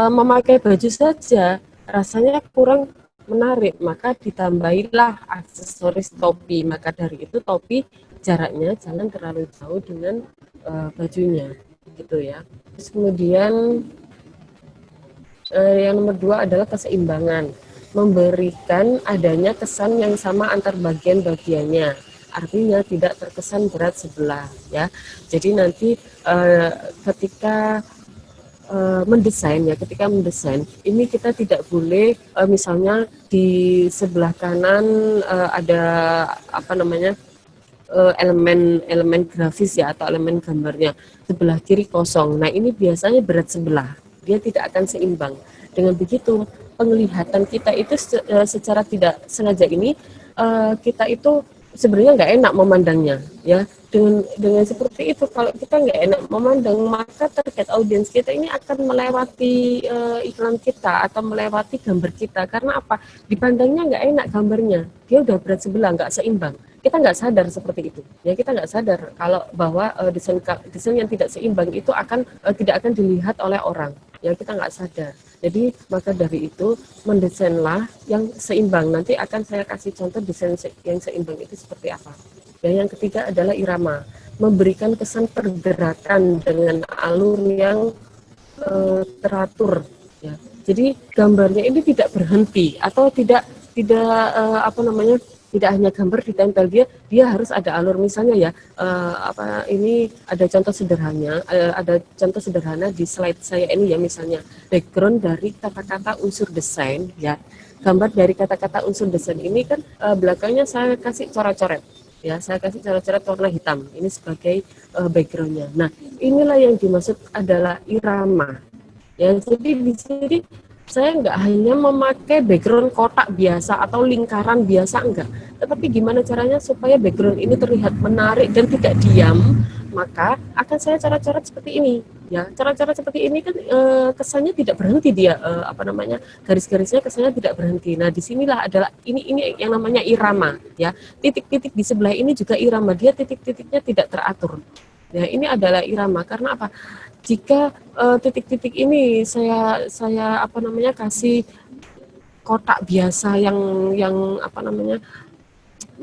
memakai baju saja rasanya kurang menarik, maka ditambahilah aksesoris topi. Maka dari itu topi jaraknya jangan terlalu jauh dengan bajunya, gitu ya. Terus kemudian yang nomor dua adalah keseimbangan, memberikan adanya kesan yang sama antar bagian-bagiannya. Artinya tidak terkesan berat sebelah, ya. Jadi nanti ketika mendesain ya, ketika mendesain ini kita tidak boleh misalnya di sebelah kanan ada apa namanya elemen grafis ya atau elemen gambarnya, sebelah kiri kosong. Nah ini biasanya berat sebelah, dia tidak akan seimbang. Dengan begitu penglihatan kita itu secara tidak sengaja ini kita itu sebenarnya nggak enak memandangnya, ya. Dengan seperti itu kalau kita nggak enak memandang, maka target audiens kita ini akan melewati iklan kita atau melewati gambar kita. Karena apa? Dipandangnya nggak enak gambarnya, dia udah berat sebelah, nggak seimbang. Kita nggak sadar seperti itu, ya. Kita nggak sadar kalau bahwa desain yang tidak seimbang itu tidak akan dilihat oleh orang, ya. Kita nggak sadar. Jadi maka dari itu mendesainlah yang seimbang. Nanti akan saya kasih contoh desain yang seimbang itu seperti apa. Dan yang ketiga adalah irama, memberikan kesan pergerakan dengan alur yang teratur, ya. Jadi gambarnya ini tidak berhenti atau tidak apa namanya, tidak hanya gambar ditempel, dia harus ada alur. Misalnya ya ini ada contoh sederhana, di slide saya ini ya. Misalnya background dari kata-kata unsur desain, ya, gambar dari kata-kata unsur desain ini kan belakangnya saya kasih coret-coret, ya, saya kasih coret-coret warna hitam ini sebagai backgroundnya. Nah inilah yang dimaksud adalah irama, ya. Jadi di sini saya nggak hanya memakai background kotak biasa atau lingkaran biasa, enggak, tetapi gimana caranya supaya background ini terlihat menarik dan tidak diam, maka akan saya coret-coret seperti ini, ya. Coret-coret seperti ini kan kesannya tidak berhenti, dia apa namanya, garis-garisnya kesannya tidak berhenti. Nah disinilah adalah ini yang namanya irama, ya. Titik-titik di sebelah ini juga irama, dia titik-titiknya tidak teratur. Ya, ini adalah irama. Karena apa? Jika titik-titik ini saya apa namanya, kasih kotak biasa yang apa namanya,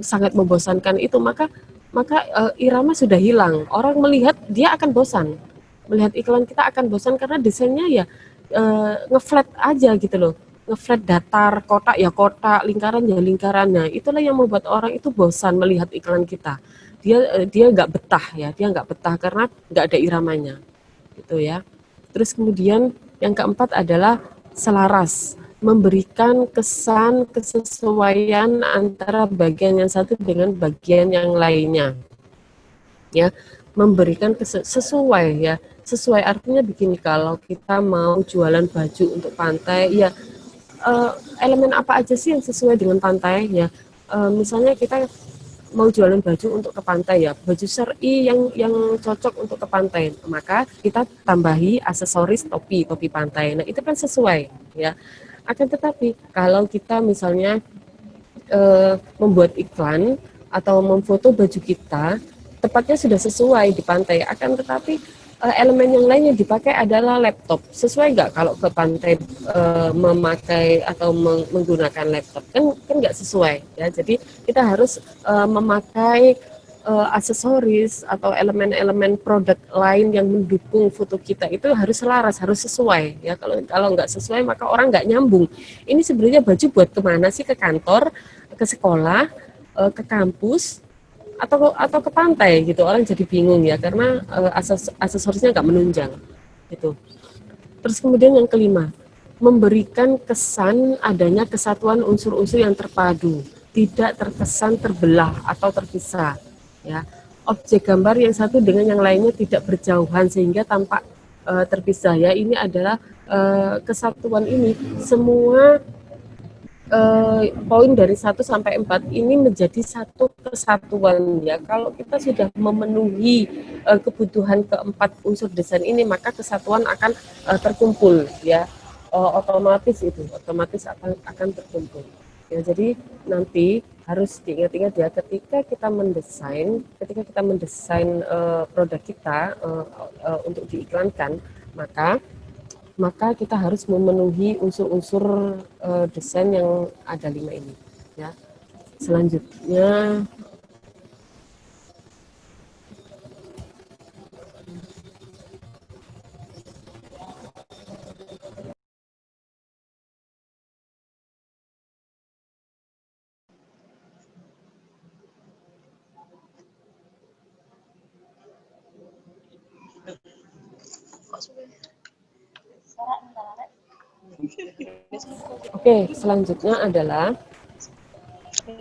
sangat membosankan itu, maka irama sudah hilang. Orang melihat dia akan bosan. Melihat iklan kita akan bosan karena desainnya ya ngeflat aja gitu loh. Ngeflat, datar, kotak ya kotak, lingkaran ya lingkaran. Nah, itulah yang membuat orang itu bosan melihat iklan kita. Dia nggak betah, ya, dia nggak betah karena nggak ada iramanya, gitu ya. Terus kemudian yang keempat adalah selaras, memberikan kesan kesesuaian antara bagian yang satu dengan bagian yang lainnya, ya. Memberikan sesuai, ya. Sesuai artinya begini, kalau kita mau jualan baju untuk pantai, ya, elemen apa aja sih yang sesuai dengan pantai, ya. Misalnya kita mau jualan baju untuk ke pantai, ya, baju syar'i yang cocok untuk ke pantai, maka kita tambahi aksesoris topi pantai. Nah itu kan sesuai, ya. Akan tetapi kalau kita misalnya membuat iklan atau memfoto baju kita, tepatnya sudah sesuai di pantai, akan tetapi elemen yang lain yang dipakai adalah laptop. Sesuai nggak kalau ke pantai memakai atau menggunakan laptop? Kan nggak sesuai, ya. Jadi kita harus memakai aksesoris atau elemen-elemen produk lain yang mendukung foto kita, itu harus selaras, harus sesuai, ya. Kalau nggak sesuai maka orang nggak nyambung. Ini sebenarnya baju buat kemana sih? Ke kantor, ke sekolah, ke kampus, atau ke pantai, gitu. Orang jadi bingung, ya, karena aksesorisnya nggak menunjang, gitu. Terus kemudian yang kelima, memberikan kesan adanya kesatuan unsur-unsur yang terpadu, tidak terkesan terbelah atau terpisah, ya. Objek gambar yang satu dengan yang lainnya tidak berjauhan sehingga tampak terpisah, ya. Ini adalah kesatuan ini, semua poin dari 1 sampai 4 ini menjadi satu kesatuan, ya. Kalau kita sudah memenuhi kebutuhan keempat unsur desain ini, maka kesatuan akan terkumpul, ya. Otomatis akan terkumpul, ya. Jadi nanti harus diingat-ingat, ya, ketika kita mendesain produk kita untuk diiklankan, maka maka kita harus memenuhi unsur-unsur desain yang ada 5 ini ya. Selanjutnya selanjutnya adalah,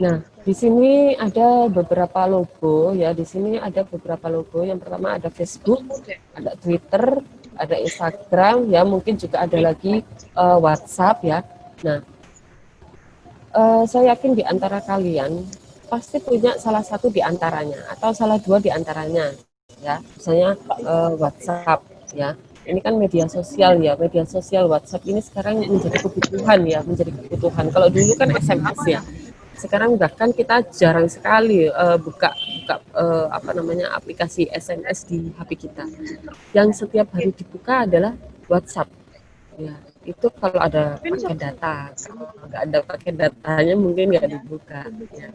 nah di sini ada beberapa logo ya. Di sini ada beberapa logo. Yang pertama ada Facebook, ada Twitter, ada Instagram ya, mungkin juga ada lagi WhatsApp ya. Nah, saya yakin di antara kalian pasti punya salah satu di antaranya atau salah dua di antaranya ya. Misalnya WhatsApp ya. Ini kan media sosial ya. Media sosial WhatsApp ini sekarang menjadi kebutuhan ya, menjadi kebutuhan. Kalau dulu kan SMS ya. Sekarang bahkan kita jarang sekali buka apa namanya, aplikasi SMS di HP kita. Yang setiap hari dibuka adalah WhatsApp. Ya, itu kalau ada pakai data. Kalau nggak ada pakai datanya mungkin nggak dibuka. Ya.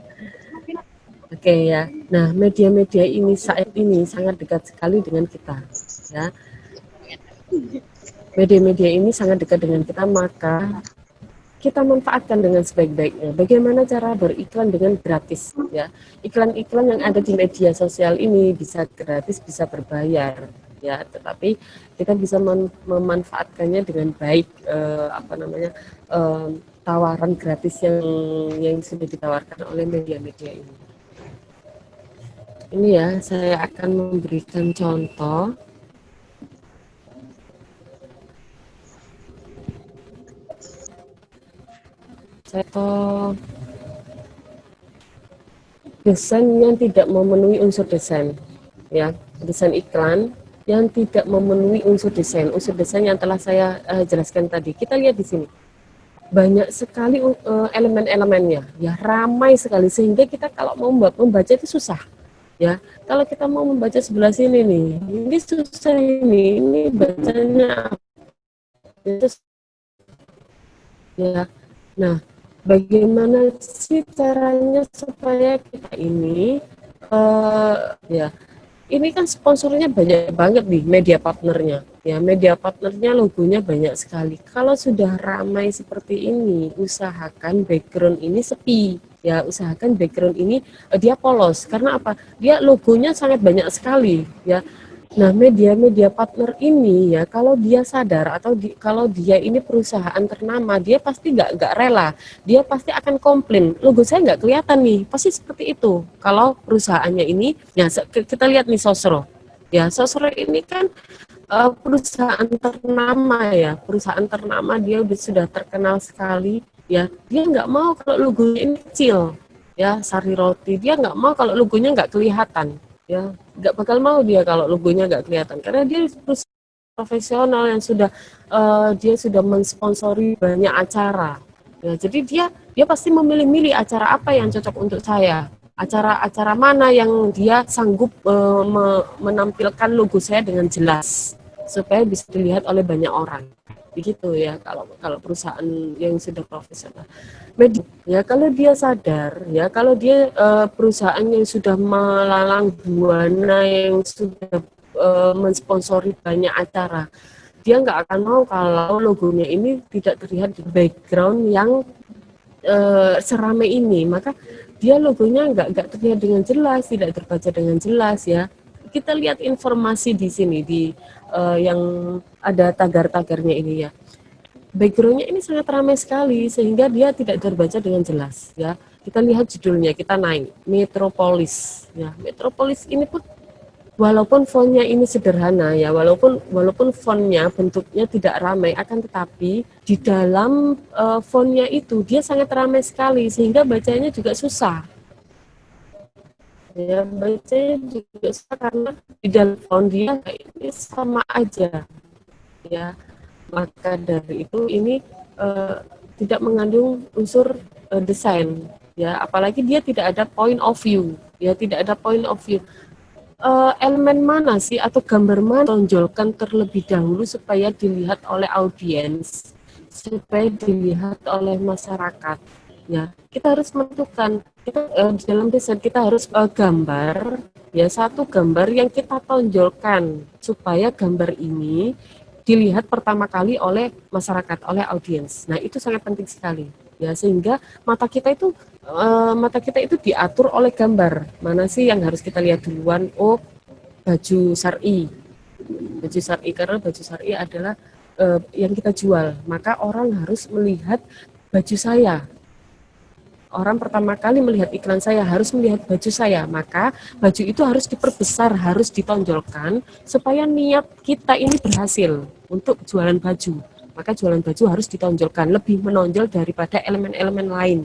Oke ya. Nah, media-media ini saat ini sangat dekat sekali dengan kita. Ya, media-media ini sangat dekat dengan kita, maka kita manfaatkan dengan sebaik-baiknya. Bagaimana cara beriklan dengan gratis ya? Iklan-iklan yang ada di media sosial ini bisa gratis, bisa berbayar ya, tetapi kita bisa memanfaatkannya dengan baik, apa namanya, tawaran gratis yang sudah ditawarkan oleh media-media ini. Ini ya, saya akan memberikan contoh. Contoh desain yang tidak memenuhi unsur desain ya, desain iklan yang tidak memenuhi unsur desain yang telah saya jelaskan tadi. Kita lihat di sini banyak sekali elemen-elemennya ya, ramai sekali sehingga kita kalau mau membaca itu susah ya. Kalau kita mau membaca sebelah sini nih, ini susah, ini bacanya itu ya. Nah, bagaimana sih caranya supaya kita ini ya, ini kan sponsornya banyak banget nih, media partnernya ya, media partnernya logonya banyak sekali. Kalau sudah ramai seperti ini, usahakan background ini sepi ya, usahakan background ini dia polos. Karena apa? Dia logonya sangat banyak sekali ya. Nah, media-media partner ini ya, kalau dia sadar atau kalau dia ini perusahaan ternama, dia pasti nggak rela, dia pasti akan komplain, logo saya nggak kelihatan nih, pasti seperti itu. Kalau perusahaannya ini, ya kita lihat nih Sosro, ya Sosro ini kan perusahaan ternama ya, perusahaan ternama, dia sudah terkenal sekali, ya dia nggak mau kalau logonya ini kecil, ya Sari Roti, dia nggak mau kalau logonya nggak kelihatan ya, nggak bakal mau dia kalau logonya nggak kelihatan karena dia profesional yang sudah dia sudah mensponsori banyak acara ya, jadi dia pasti memilih-milih acara apa yang cocok untuk saya, acara-acara mana yang dia sanggup menampilkan logo saya dengan jelas supaya bisa dilihat oleh banyak orang begitu ya. Kalau kalau perusahaan yang sudah profesional ya, kalau dia sadar ya, kalau dia perusahaan yang sudah melalang buana, yang sudah mensponsori banyak acara, dia nggak akan mau kalau logonya ini tidak terlihat di background yang seramai ini, maka dia logonya nggak terlihat dengan jelas, tidak terbaca dengan jelas ya. Kita lihat informasi di sini di yang ada tagar-tagarnya ini ya, backgroundnya ini sangat ramai sekali sehingga dia tidak terbaca dengan jelas ya. Kita lihat judulnya, kita naik Metropolis ya. Metropolis ini pun walaupun fontnya ini sederhana ya, walaupun fontnya bentuknya tidak ramai, akan tetapi di dalam fontnya itu dia sangat ramai sekali sehingga bacanya juga susah ya, bacanya juga susah karena di dalam font dia ini sama aja ya. Maka dari itu ini tidak mengandung unsur desain ya, apalagi dia tidak ada point of view ya, tidak ada point of view. elemen mana sih atau gambar mana tonjolkan terlebih dahulu supaya dilihat oleh audiens, supaya dilihat oleh masyarakat. Ya, kita harus menentukan. Kita di dalam desain kita harus gambar, ya satu gambar yang kita tonjolkan supaya gambar ini dilihat pertama kali oleh masyarakat, oleh audiens. Nah, itu sangat penting sekali. Ya, sehingga mata kita itu diatur oleh gambar. Mana sih yang harus kita lihat duluan? Oh, baju syar'i. Baju syar'i karena baju syar'i adalah yang kita jual. Maka orang harus melihat baju saya. Orang pertama kali melihat iklan saya harus melihat baju saya, maka baju itu harus diperbesar, harus ditonjolkan supaya niat kita ini berhasil untuk jualan baju. Maka jualan baju harus ditonjolkan, lebih menonjol daripada elemen-elemen lain,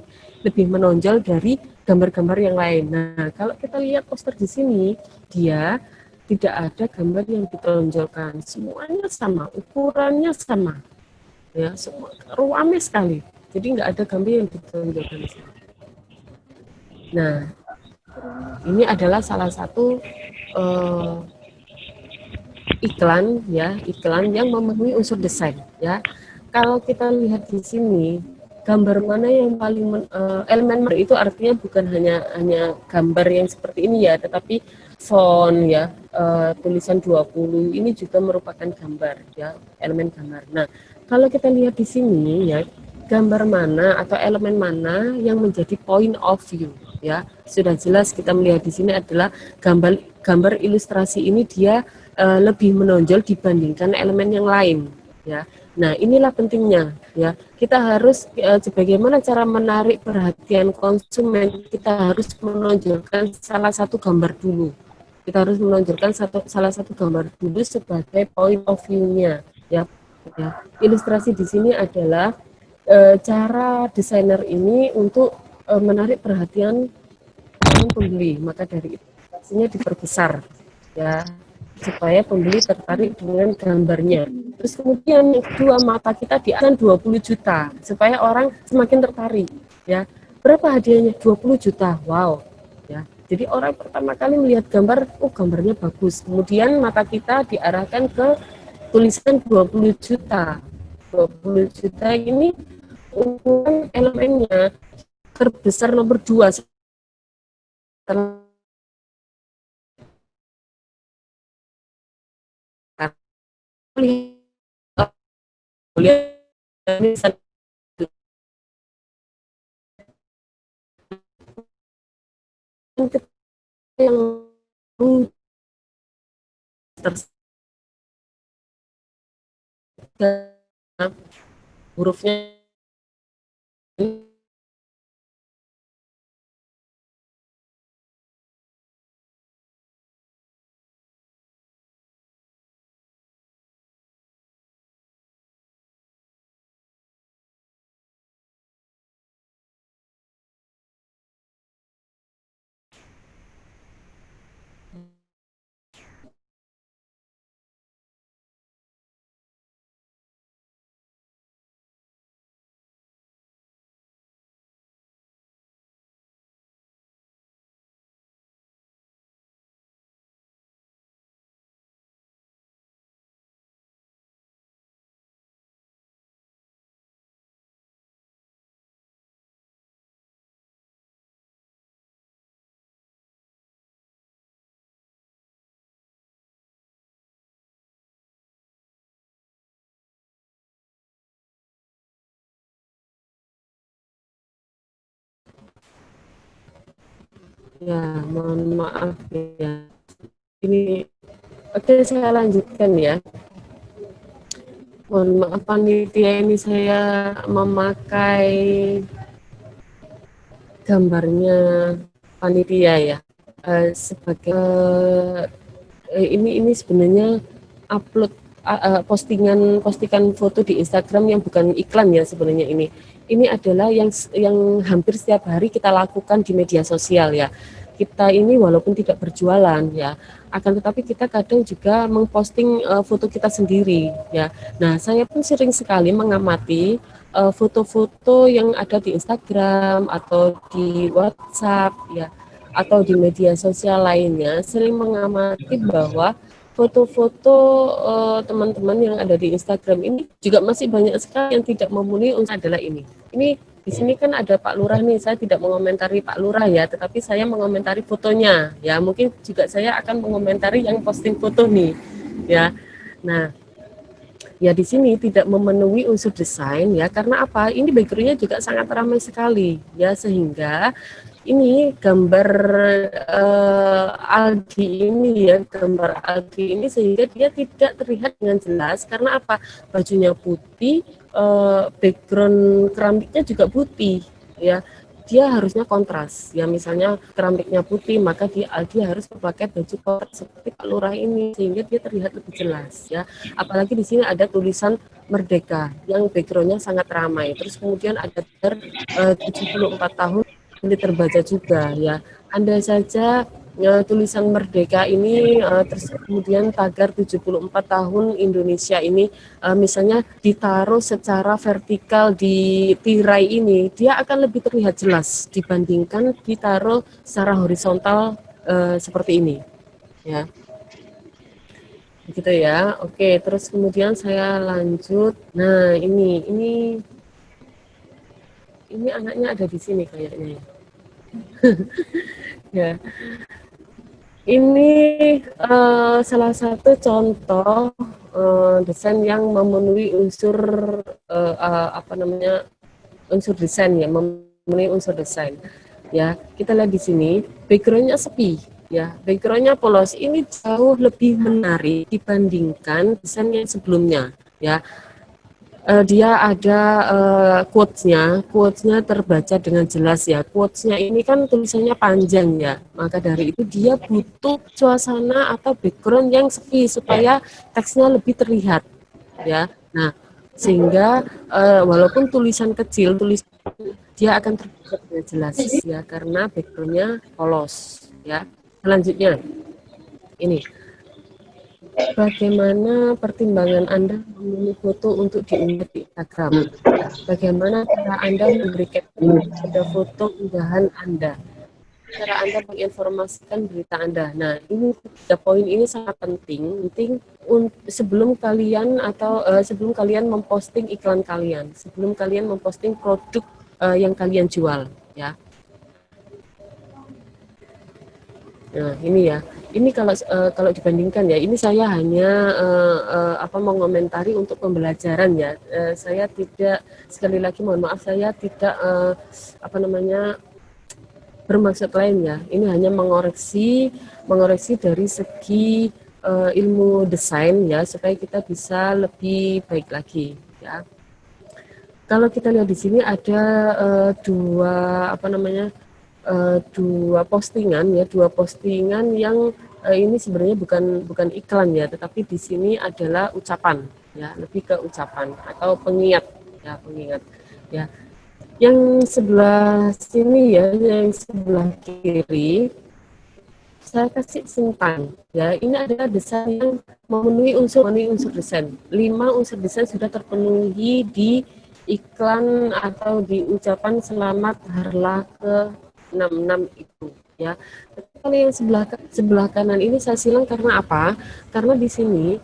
lebih menonjol dari gambar-gambar yang lain. Nah, kalau kita lihat poster di sini, dia tidak ada gambar yang ditonjolkan, semuanya sama, ukurannya sama, ya, semua ruame sekali. Jadi nggak ada gambar yang ditonjolkan di sini. Nah, ini adalah salah satu uh, iklan, ya, iklan yang memenuhi unsur desain, ya. Kalau kita lihat di sini, gambar mana yang paling elemen itu artinya bukan hanya gambar yang seperti ini ya, tetapi font ya, tulisan 20 ini juga merupakan gambar ya, elemen gambar. Nah, kalau kita lihat di sini ya, gambar mana atau elemen mana yang menjadi point of view ya. Sudah jelas kita melihat di sini adalah gambar gambar ilustrasi ini dia lebih menonjol dibandingkan elemen yang lain ya. Nah, inilah pentingnya ya. Kita harus sebagaimana cara menarik perhatian konsumen, kita harus menonjolkan salah satu gambar dulu. Kita harus menonjolkan salah satu gambar dulu sebagai point of view-nya ya. Ya. Ilustrasi di sini adalah cara desainer ini untuk menarik perhatian pembeli, maka dari itu ilustrasinya diperbesar ya supaya pembeli tertarik dengan gambarnya. Terus kemudian yang kedua, mata kita diakan 20 juta supaya orang semakin tertarik ya. Berapa hadiahnya? 20 juta. Wow. Ya. Jadi orang pertama kali melihat gambar, oh gambarnya bagus. Kemudian mata kita diarahkan ke tulisan 20 juta. 20 juta ini ukuran elemennya terbesar nomor 2 setelah lihat yang hurufnya ya, mohon maaf ya. Ini oke, saya lanjutkan ya. Mohon maaf panitia, ini saya memakai gambarnya panitia ya. Sebagai ini sebenarnya upload postingan postingan foto di Instagram yang bukan iklan ya sebenarnya ini. Ini adalah yang hampir setiap hari kita lakukan di media sosial ya. Kita ini walaupun tidak berjualan ya, akan tetapi kita kadang juga mengposting foto kita sendiri ya. Nah, saya pun sering sekali mengamati foto-foto yang ada di Instagram atau di WhatsApp ya. atau di media sosial lainnya sering mengamati bahwa foto-foto teman-teman yang ada di Instagram ini juga masih banyak sekali yang tidak memenuhi unsur adalah ini. Ini di sini kan ada Pak Lurah nih, saya tidak mengomentari Pak Lurah ya, tetapi saya mengomentari fotonya. Ya, mungkin juga saya akan mengomentari yang posting foto nih. Ya. Nah, ya di sini tidak memenuhi unsur desain ya karena apa? Ini backgroundnya juga sangat ramai sekali ya sehingga ini gambar algi ini ya gambar algi ini sehingga dia tidak terlihat dengan jelas karena apa? Bajunya putih, background keramiknya juga putih ya, dia harusnya kontras ya, misalnya keramiknya putih maka dia harus memakai baju kontras seperti Pak Lurah ini sehingga dia terlihat lebih jelas ya. Apalagi di sini ada tulisan Merdeka yang backgroundnya sangat ramai, terus kemudian ada 74 tahun ini terbaca juga ya. Andai saja tulisan Merdeka ini terus kemudian tagar 74 tahun Indonesia ini misalnya ditaruh secara vertikal di tirai ini, dia akan lebih terlihat jelas dibandingkan ditaruh secara horizontal seperti ini ya. Begitu ya. Oke, terus kemudian saya lanjut. Nah, ini anaknya ada di sini kayaknya. Ya. Ini salah satu contoh desain yang memenuhi unsur apa namanya unsur desain ya, memenuhi unsur desain. Ya, kita lihat di sini backgroundnya sepi ya, backgroundnya polos. Ini jauh lebih menarik dibandingkan desain yang sebelumnya ya. Dia ada quotes-nya terbaca dengan jelas ya. Quotes-nya ini kan tulisannya panjang ya, maka dari itu dia butuh suasana atau background yang sepi supaya teksnya lebih terlihat ya. Nah, sehingga walaupun tulisan kecil, dia akan terbaca dengan jelas ya karena background-nya polos ya. Selanjutnya ini, bagaimana pertimbangan Anda memilih foto untuk diunggah di Instagram? Bagaimana cara Anda memberi caption pada foto unggahan Anda? Cara Anda menginformasikan berita Anda. Nah, ini tiga poin ini sangat penting sebelum kalian sebelum kalian memposting iklan kalian, sebelum kalian memposting produk yang kalian jual, ya. Nah, ini ya. Ini kalau dibandingkan ya, ini saya hanya mengomentari untuk pembelajaran ya. Saya tidak, sekali lagi mohon maaf, saya tidak bermaksud lain ya. Ini hanya mengoreksi dari segi ilmu desain ya supaya kita bisa lebih baik lagi ya. Kalau kita lihat di sini ada dua postingan yang ini sebenarnya bukan iklan ya, tetapi di sini adalah ucapan ya, lebih ke ucapan atau pengingat ya. Yang sebelah sini ya, yang sebelah kiri saya kasih simpan ya. Ini adalah desain yang memenuhi unsur desain. 5 unsur desain sudah terpenuhi di iklan atau di ucapan selamat harlah ke 66 itu ya. Tapi kalau yang sebelah kanan ini saya silang karena apa? Karena di sini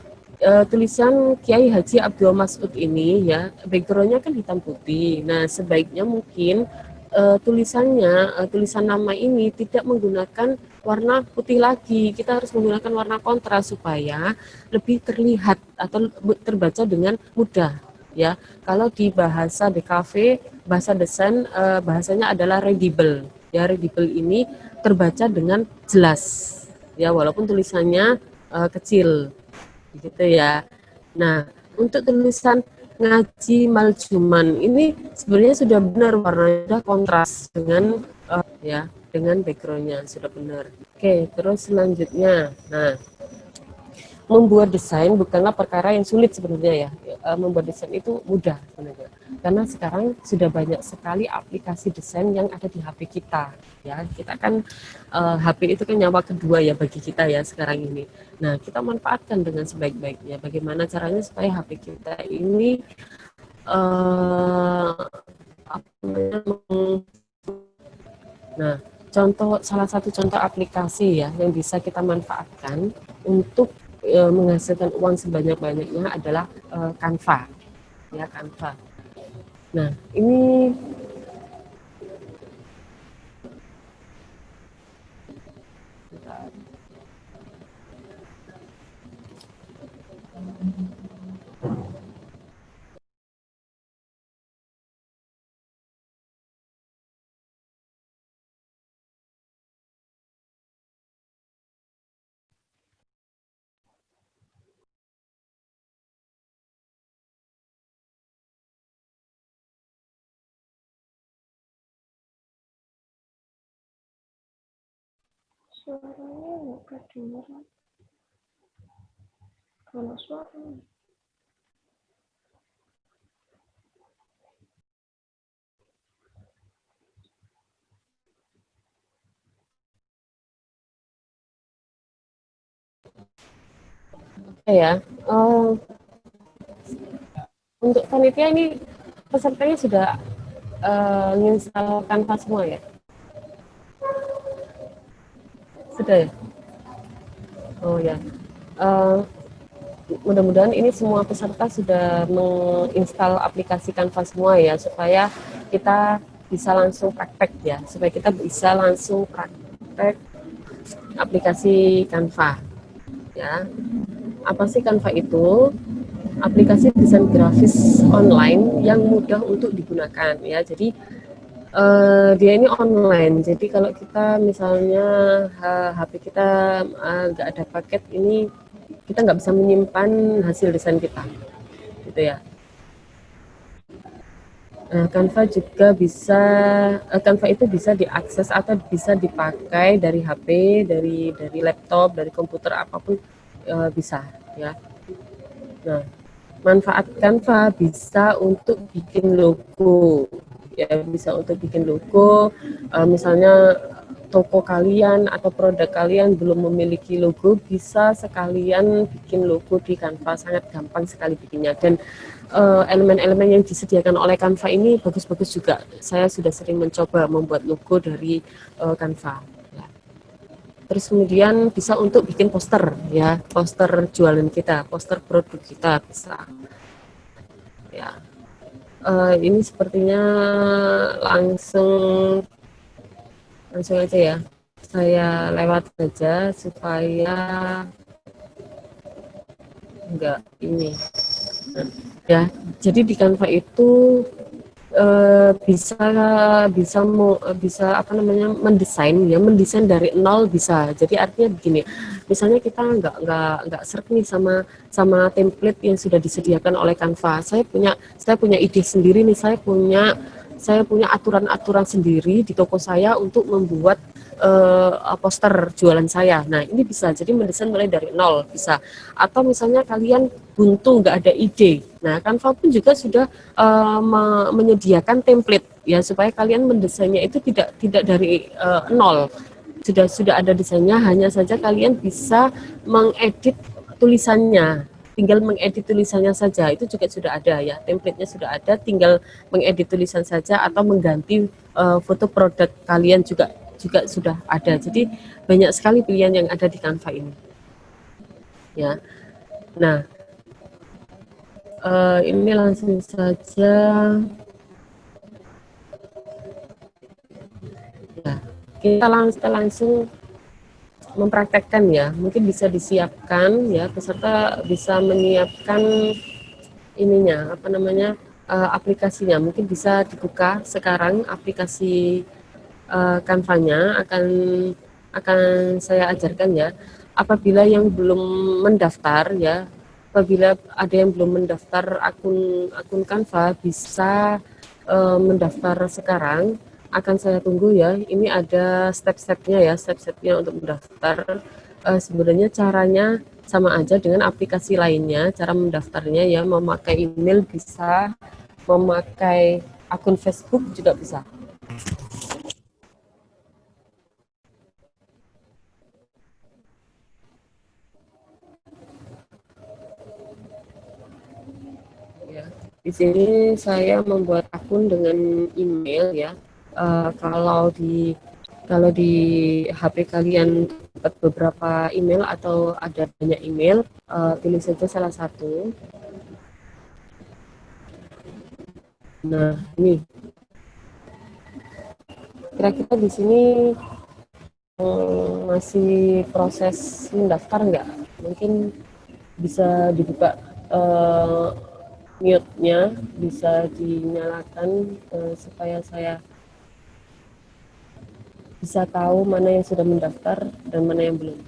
tulisan Kiai Haji Abdul Mas'ud ini ya, backgroundnya kan hitam putih. Nah, sebaiknya mungkin tulisan nama ini tidak menggunakan warna putih lagi. Kita harus menggunakan warna kontras supaya lebih terlihat atau terbaca dengan mudah ya. Kalau di bahasa DKV, bahasa desain bahasanya adalah readable. Ya, readable ini terbaca dengan jelas. Ya, walaupun tulisannya kecil gitu ya. Nah, untuk tulisan ngaji maljuman ini sebenarnya sudah benar warnanya sudah kontras dengan ya dengan backgroundnya sudah benar. Oke, terus selanjutnya, nah membuat desain bukanlah perkara yang sulit sebenarnya ya. Membuat desain itu mudah sebenarnya. Karena sekarang sudah banyak sekali aplikasi desain yang ada di HP kita. Ya, kita kan HP itu kan nyawa kedua ya bagi kita ya sekarang ini. Nah, kita manfaatkan dengan sebaik-baiknya. Bagaimana caranya supaya HP kita ini uh, nah salah satu contoh aplikasi ya yang bisa kita manfaatkan untuk menghasilkan uang sebanyak-banyaknya adalah Canva, ya Canva. Nah, ini Suaranya nggak kedengeran. Kalau suaranya. ya uh, untuk panitia ini pesertanya sudah menginstal Canva semua ya? Sudah ya? Oh ya. Uh, Mudah-mudahan ini semua peserta sudah menginstal aplikasi Canva semua ya, supaya kita bisa langsung praktek ya, supaya kita bisa langsung praktek aplikasi Canva ya. Apa sih Canva itu? Aplikasi desain grafis online yang mudah untuk digunakan ya. Jadi dia ini online. Jadi kalau kita misalnya HP kita nggak ada paket ini, kita nggak bisa menyimpan hasil desain kita, gitu ya. Canva juga bisa, Canva itu bisa diakses atau bisa dipakai dari HP, dari laptop, dari komputer apapun bisa ya. Nah, manfaat Canva bisa untuk bikin logo, ya bisa untuk bikin logo. Misalnya toko kalian atau produk kalian belum memiliki logo, bisa sekalian bikin logo di Canva, sangat gampang sekali bikinnya. Dan elemen-elemen yang disediakan oleh Canva ini bagus-bagus juga. Saya sudah sering mencoba membuat logo dari Canva. Ya. Terus kemudian bisa untuk bikin poster ya, poster jualan kita, poster produk kita bisa. Ya, ini sepertinya langsung langsung aja ya. Saya lewat saja supaya enggak ini. Ya, jadi di Canva itu bisa bisa apa namanya mendesain dari nol bisa. Jadi artinya begini, misalnya kita nggak serk nih sama template yang sudah disediakan oleh Canva. Saya punya ide sendiri nih, saya punya aturan-aturan sendiri di toko saya untuk membuat poster jualan saya. Nah, ini bisa jadi mendesain mulai dari nol bisa. Atau misalnya kalian buntu nggak ada ide. Nah, Canva pun juga sudah menyediakan template ya supaya kalian mendesainnya itu tidak dari nol. Sudah ada desainnya, hanya saja kalian bisa mengedit tulisannya, tinggal mengedit tulisannya saja, itu juga sudah ada ya, template-nya sudah ada, tinggal mengedit tulisan saja atau mengganti foto produk kalian juga juga sudah ada. Jadi banyak sekali pilihan yang ada di Canva ini ya. Nah, ini langsung saja ya, kita langsung mempraktekkan ya. Mungkin bisa disiapkan ya, peserta bisa menyiapkan ininya apa namanya aplikasinya. Mungkin bisa dibuka sekarang aplikasi Canva-nya, akan saya ajarkan ya. Apabila yang belum mendaftar ya, apabila ada yang belum mendaftar akun akun Canva, bisa mendaftar sekarang. Akan saya tunggu ya. Ini ada step-stepnya ya, step-stepnya untuk mendaftar. Sebenarnya caranya sama aja dengan aplikasi lainnya. Cara mendaftarnya ya, memakai email bisa, memakai akun Facebook juga bisa. Ya. Di sini saya membuat akun dengan email ya. Kalau di Kalau di HP kalian dapat beberapa email atau ada banyak email, pilih saja salah satu. Nah, ini kira-kira di sini masih proses mendaftar nggak? Mungkin bisa dibuka mute-nya, bisa dinyalakan supaya saya bisa tahu mana yang sudah mendaftar dan mana yang belum.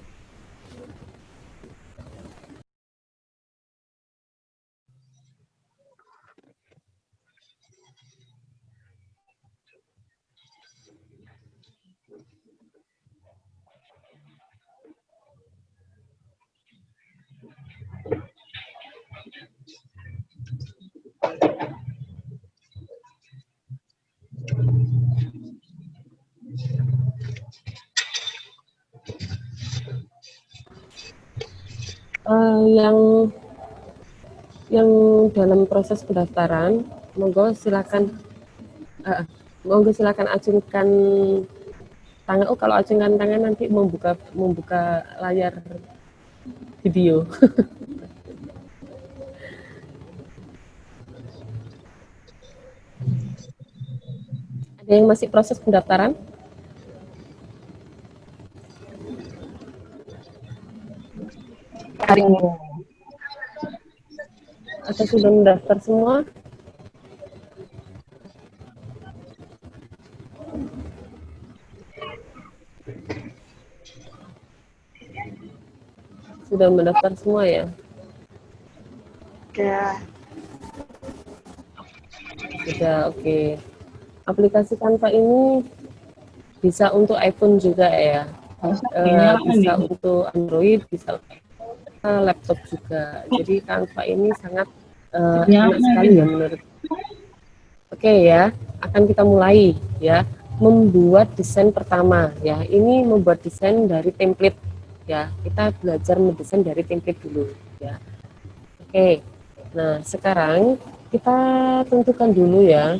Yang dalam proses pendaftaran, monggo silakan acungkan tangan. Oh, kalau acungkan tangan nanti membuka layar video. Ada yang masih proses pendaftaran? Hari ini. Atau sudah mendaftar semua? Sudah mendaftar semua ya? Ya. Sudah, oke. Aplikasi Canva ini bisa untuk iPhone juga ya. Bisa untuk Android, bisa laptop juga. Jadi Canva ini sangat enak sekali ya menurut. Oke ya, akan kita mulai ya. Membuat desain pertama ya. Ini membuat desain dari template ya. Kita belajar mendesain dari template dulu ya. Oke. Nah, sekarang kita tentukan dulu ya.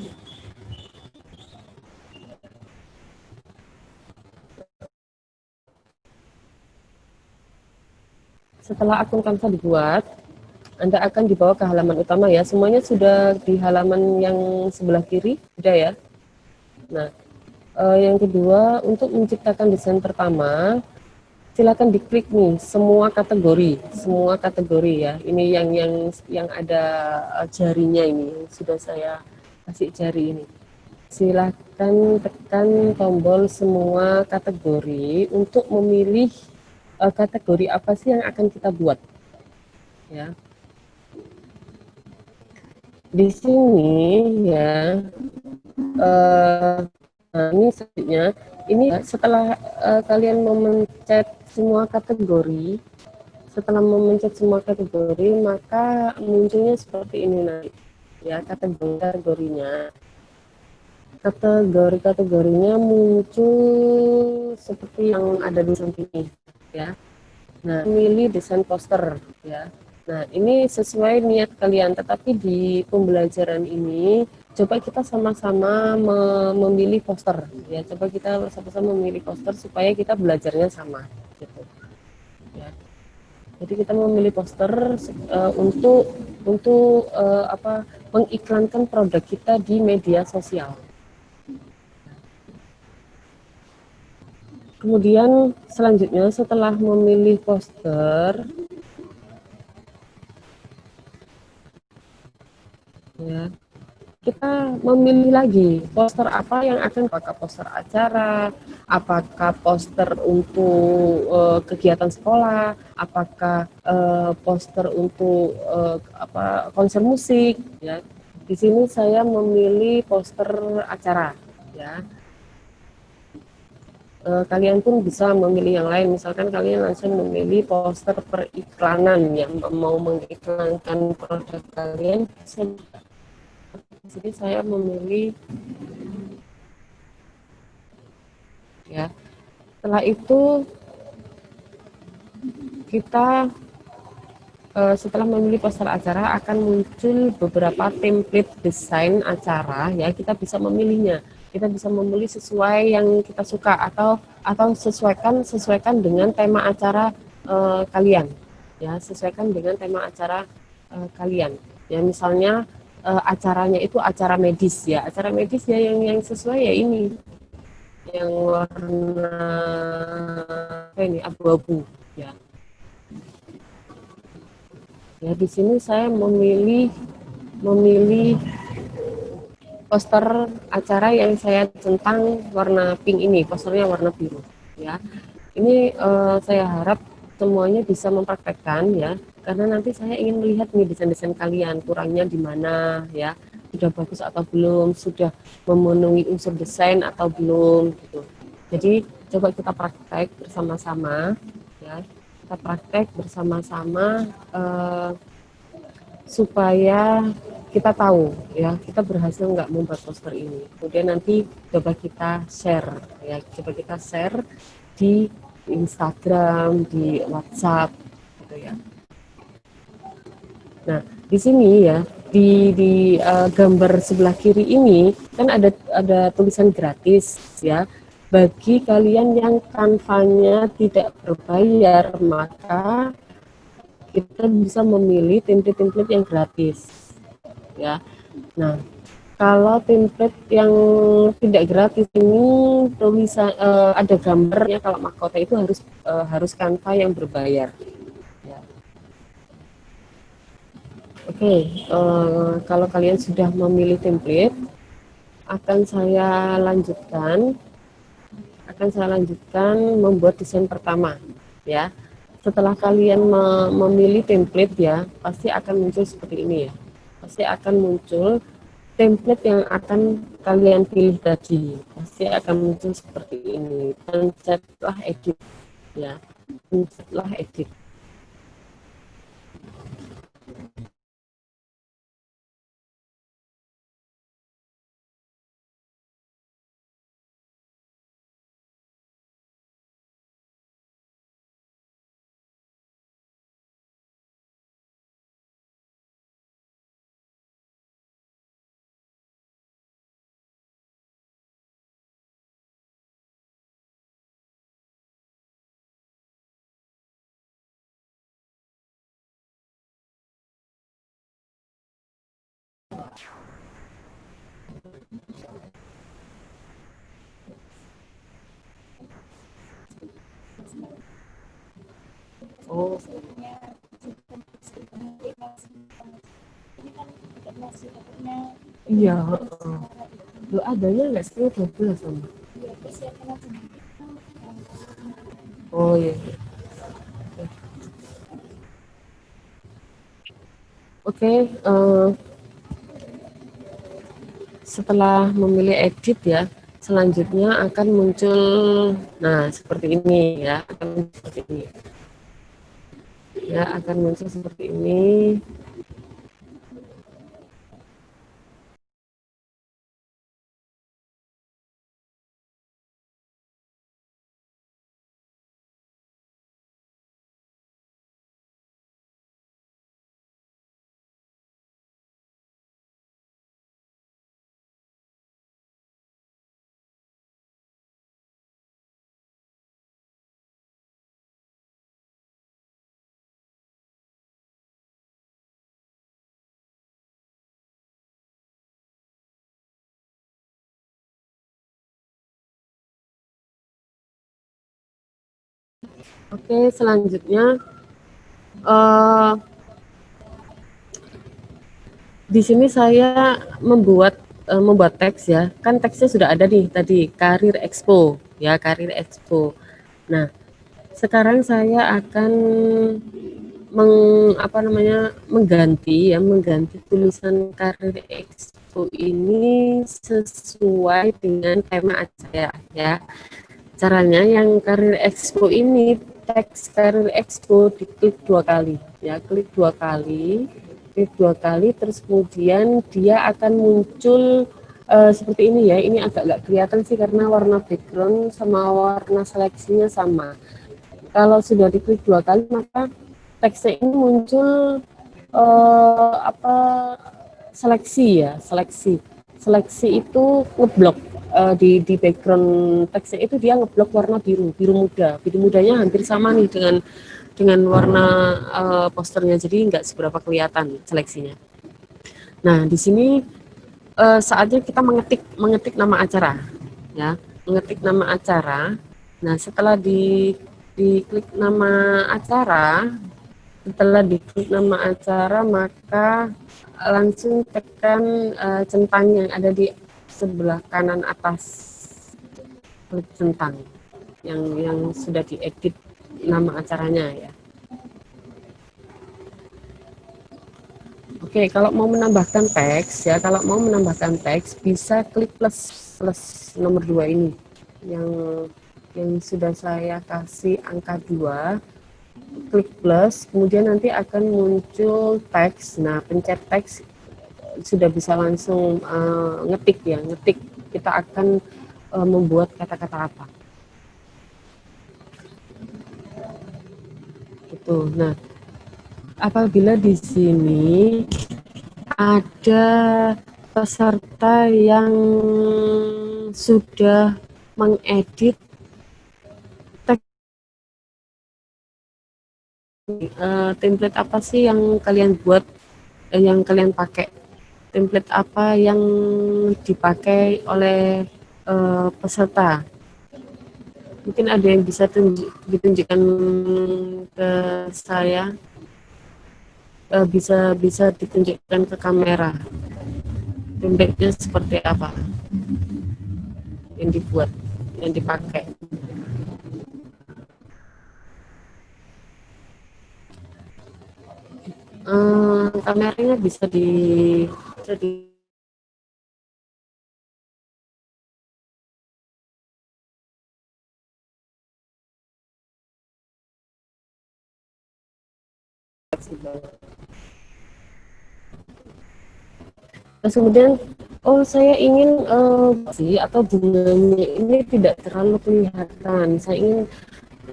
Setelah akun Canva dibuat, Anda akan dibawa ke halaman utama ya. Semuanya sudah di halaman yang sebelah kiri, sudah ya. Nah, yang kedua, untuk menciptakan desain pertama, silakan diklik nih semua kategori ya. Ini yang ada jarinya ini, yang sudah saya kasih jari ini. Silakan tekan tombol semua kategori untuk memilih kategori apa sih yang akan kita buat ya. Di sini ya, nah ini selanjutnya, ini setelah kalian memencet semua kategori, maka munculnya seperti ini nanti ya, kategorinya. Kategorinya muncul seperti yang ada di samping ini ya. Nah, memilih desain poster ya. Nah, ini sesuai niat kalian, tetapi di pembelajaran ini coba kita sama-sama memilih poster ya. Coba kita sama-sama memilih poster supaya kita belajarnya sama gitu. Ya. Jadi kita memilih poster untuk mengiklankan produk kita di media sosial. Kemudian selanjutnya setelah memilih poster ya, kita memilih lagi poster apa yang akan, apakah poster acara, apakah poster untuk kegiatan sekolah, apakah poster untuk konser musik ya. Di sini saya memilih poster acara ya. Kalian pun bisa memilih yang lain, misalkan kalian langsung memilih poster periklanan yang mau mengiklankan produk kalian. Jadi saya memilih ya. Setelah itu kita setelah memilih poster acara akan muncul beberapa template desain acara ya, kita bisa memilihnya. Kita bisa memilih sesuai yang kita suka, atau sesuaikan dengan tema acara kalian, ya, sesuaikan dengan tema acara kalian, ya. Misalnya acaranya itu acara medis, ya, acara medis ya, yang sesuai ya ini, yang warna apa ini, abu-abu, ya. Ya, di sini saya memilih poster acara yang saya centang warna pink ini, posternya warna biru, ya. Ini saya harap semuanya bisa mempraktekkan, ya, karena nanti saya ingin melihat nih desain-desain kalian kurangnya di mana, ya, sudah bagus atau belum, sudah memenuhi unsur desain atau belum, gitu. Jadi coba kita praktek bersama-sama, ya, kita praktek bersama-sama supaya kita tahu, ya, kita berhasil nggak membuat poster ini. Kemudian nanti coba kita share, ya, coba kita share di Instagram, di WhatsApp, gitu ya. Nah, di sini ya, di gambar sebelah kiri ini kan ada tulisan gratis, ya. Bagi kalian yang kanvanya tidak berbayar, maka kita bisa memilih template-template yang gratis, ya. Nah, kalau template yang tidak gratis ini tulisan ada gambarnya, kalau mahkota itu harus Canva yang berbayar, ya. Oke, kalau kalian sudah memilih template, akan saya lanjutkan membuat desain pertama, ya. Setelah kalian memilih template, ya, pasti akan muncul seperti ini, ya. Pasti akan muncul template yang akan kalian pilih tadi. Pasti akan muncul seperti ini. Pencetlah edit, ya. Pencetlah edit. Oh, iya. Lo adanya nggak sekitar 12 sama? Oh iya. Oke, setelah memilih edit, ya, selanjutnya akan muncul, nah, seperti ini, ya, akan seperti ini, ya, akan muncul seperti ini. Oke, selanjutnya uh, di sini saya membuat teks, ya. Kan teksnya sudah ada nih tadi, Karir Expo, ya, Karir Expo. Nah, sekarang saya akan mengganti tulisan Karir Expo ini sesuai dengan tema acara, ya. Caranya, yang Karir Expo ini, teks Karir Expo diklik 2 kali, ya, klik 2 kali, terus kemudian dia akan muncul seperti ini, ya. Ini agak nggak kelihatan sih karena warna background sama warna seleksinya sama. Kalau sudah diklik 2 kali, maka teksnya ini muncul apa, seleksi, ya, seleksi itu ngeblok, di background teksnya itu dia ngeblok warna biru muda. Biru mudanya hampir sama nih dengan warna posternya, jadi nggak seberapa kelihatan seleksinya. Nah, di sini saatnya kita mengetik nama acara, ya, mengetik nama acara. Nah, setelah diklik nama acara, maka langsung tekan centang yang ada di sebelah kanan atas, klik centang yang sudah diedit nama acaranya ya. Oke, kalau mau menambahkan teks ya, bisa klik plus nomor 2 ini. Yang sudah saya kasih angka 2, klik plus, kemudian nanti akan muncul teks. Nah, pencet teks sudah bisa langsung ngetik. Kita akan membuat kata-kata apa. Gitu. Nah, apabila di sini ada peserta yang sudah mengedit teks, template apa sih yang kalian buat, yang kalian pakai, template apa yang dipakai oleh peserta. Mungkin ada yang bisa ditunjukkan ke saya, bisa ditunjukkan ke kamera template-nya seperti apa yang dibuat, yang dipakai. Kameranya bisa di terus kemudian saya ingin sih atau bunganya ini tidak terlalu kelihatan, saya ingin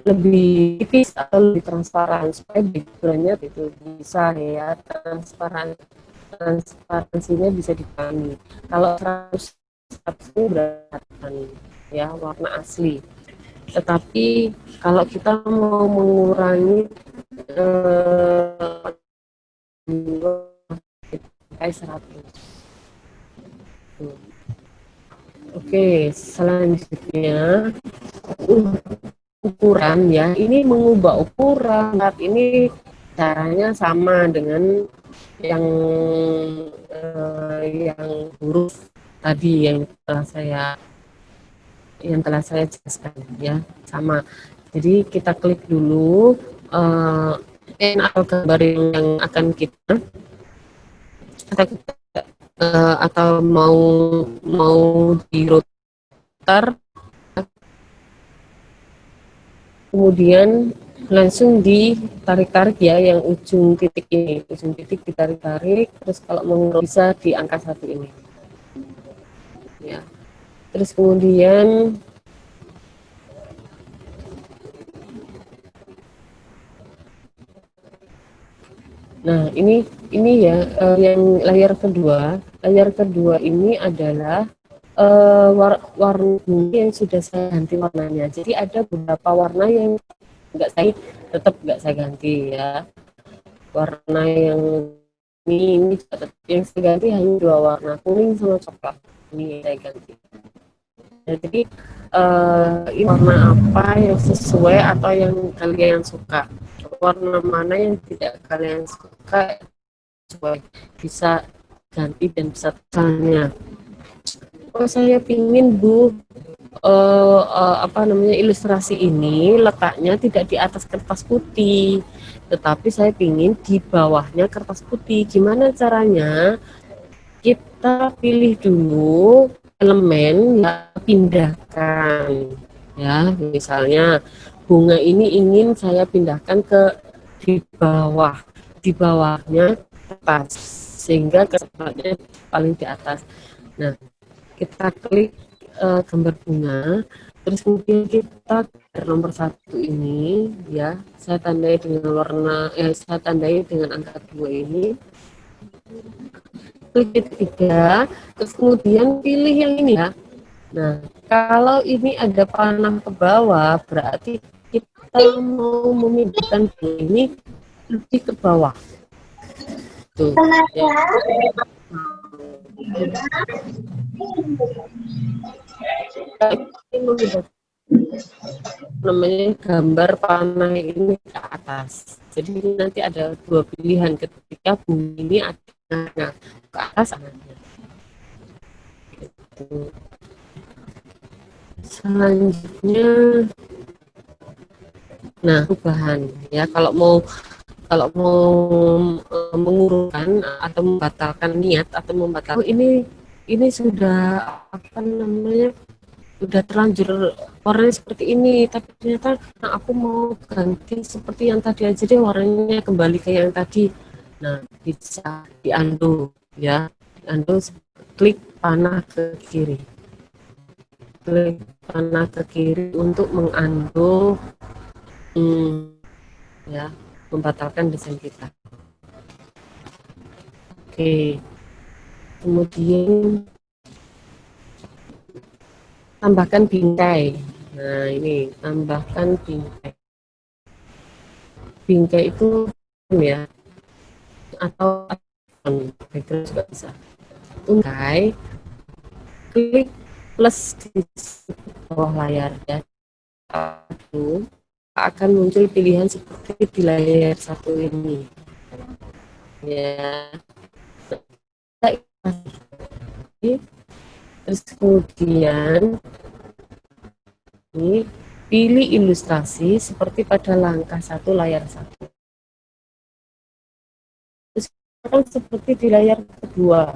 lebih tipis atau lebih transparan supaya backgroundnya itu bisa ya transparansinya bisa dipahami. Kalau 100 berat ya warna asli, tetapi kalau kita mau mengurangi kayak 100. Oke, selanjutnya ukuran ya. Ini mengubah ukuran. Saat ini caranya sama dengan yang huruf tadi yang telah saya jelaskan ya, sama. Jadi kita klik dulu atau gambar yang akan kita atau mau dirotar, kemudian langsung ditarik-tarik ya, yang ujung titik ditarik-tarik, terus kalau mau bisa di angka 1 ini ya. Terus kemudian nah ini ya, yang layar kedua ini adalah warna yang sudah saya ganti warnanya. Jadi ada beberapa warna yang tetap nggak saya ganti ya. Warna yang ini yang saya ganti hanya 2 warna, kuning sama coklat. Ini saya ganti. Nah, jadi ini warna apa yang sesuai atau yang kalian suka, warna mana yang tidak kalian suka, sesuai, bisa ganti dan bisa tanya. Saya pingin Bu ilustrasi ini letaknya tidak di atas kertas putih, tetapi saya pingin di bawahnya kertas putih. Gimana caranya? Kita pilih dulu elemen yang pindahkan ya, misalnya bunga ini ingin saya pindahkan ke di bawahnya atas, sehingga kertasnya paling di atas. Nah, kita klik gambar bunga, terus kemudian kita nomor 1 ini ya, saya tandai dengan angka 2 ini, klik 3, terus kemudian pilih yang ini ya, Nah, kalau ini ada panah ke bawah, berarti kita mau memindahkan bola ini lebih ke bawah. Tuh, ya. Ini memindahkan namanya gambar panah ini ke atas. Jadi nanti ada dua pilihan ketika bunyi ini ada ke atas anaknya. Gitu. Selanjutnya, nah perubahan ya kalau mau mengurungkan atau membatalkan niat atau membatalkan ini sudah apa namanya udah terlanjur warnanya seperti ini tapi ternyata aku mau ganti seperti yang tadi aja deh warnanya kembali ke yang tadi. Nah, bisa di undo ya, di undo, klik panah ke kiri, klik panah ke kiri untuk mengundo, ya, membatalkan desain kita. Oke, kemudian tambahkan bingkai. Nah, ini tambahkan bingkai. Bingkai itu ya atau background juga bisa. Bingkai, klik plus di bawah layar ya. Itu akan muncul pilihan seperti di layar satu ini. Ya. Terus kemudian ini pilih ilustrasi seperti pada langkah 1 layar 1. Terus seperti di layar kedua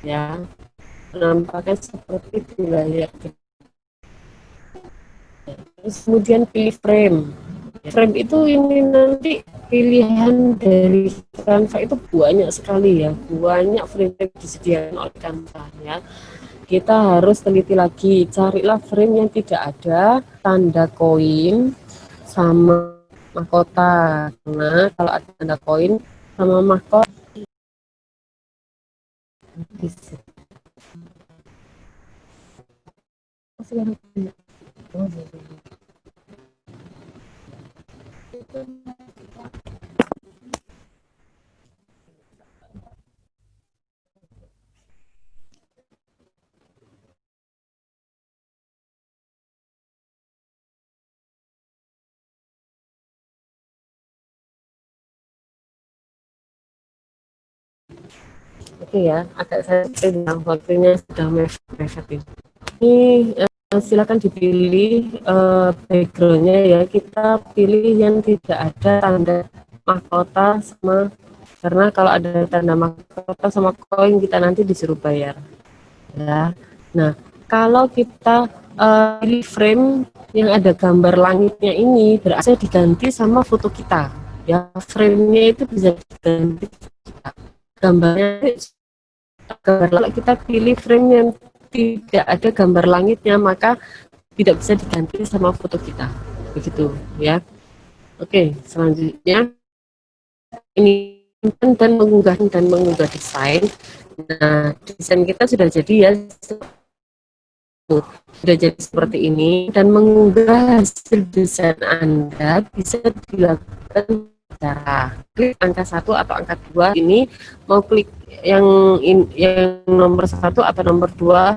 ya, penampakan seperti di layar kedua. Terus kemudian pilih frame. Frame itu ini nanti pilihan dari Canva itu banyak sekali ya, banyak frame disediakan oleh Canva ya. Kita harus teliti lagi, carilah frame yang tidak ada tanda koin sama mahkota. Nah, kalau ada tanda koin sama mahkota bisa. Oke ya, agak saya bilang waktunya sudah mepet ini. Silakan dipilih backgroundnya ya. Kita pilih yang tidak ada tanda mahkota sama, karena kalau ada tanda mahkota sama koin kita nanti disuruh bayar. Ya. Nah, kalau kita pilih frame yang ada gambar langitnya ini berarti diganti sama foto kita. Ya, frame-nya itu bisa diganti gambarnya. Kalau kita pilih frame yang tidak ada gambar langitnya maka tidak bisa diganti sama foto kita, begitu ya. Oke, selanjutnya ini dan mengunggah desain. Nah, desain kita sudah jadi ya, sudah jadi seperti ini, dan mengunggah hasil desain Anda bisa dilakukan cara klik angka 1 atau angka 2 ini, mau klik yang nomor 1 atau nomor 2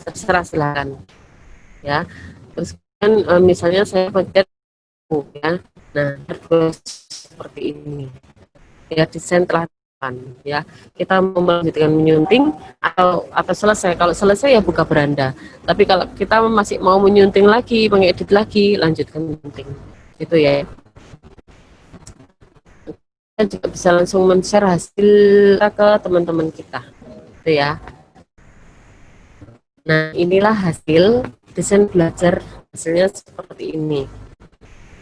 terserah, silakan ya. Terus kan misalnya saya pencet ya, nah terus seperti ini ya, desain telah dilakukan ya. Kita mau melanjutkan menyunting atau selesai. Kalau selesai ya buka beranda, tapi kalau kita masih mau menyunting lagi, mengedit lagi, lanjutkan menyunting itu ya. Kita juga bisa langsung men-share hasil ke teman-teman kita itu ya. Nah, inilah hasil desain belajar, hasilnya seperti ini.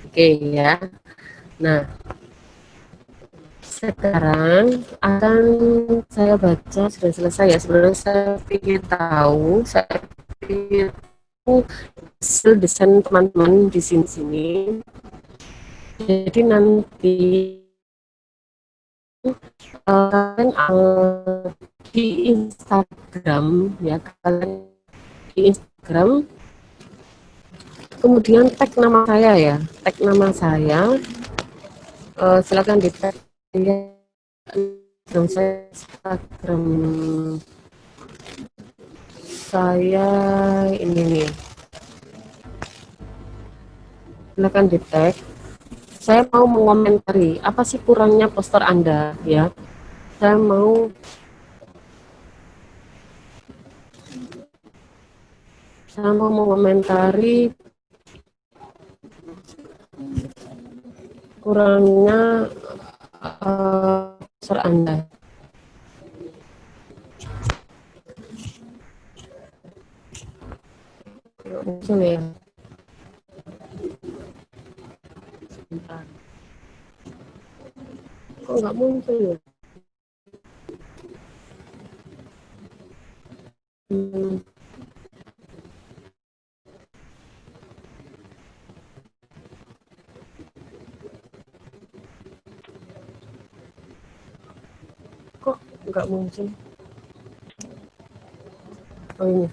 Oke ya. Nah, sekarang akan saya baca, sudah selesai ya. Sebenarnya saya ingin tahu hasil desain teman-teman di sini. Jadi nanti kalian di Instagram ya, kalian di Instagram kemudian tag nama saya ya, tag nama saya, silakan di tag ya, Instagram saya ini nih, silakan di tag. Saya mau mengomentari apa sih kurangnya poster Anda ya. Saya mau mengomentari kurangnya poster Anda. Muncul ya. Sebentar. Kok nggak muncul ya? Kok nggak muncul? Oh ini.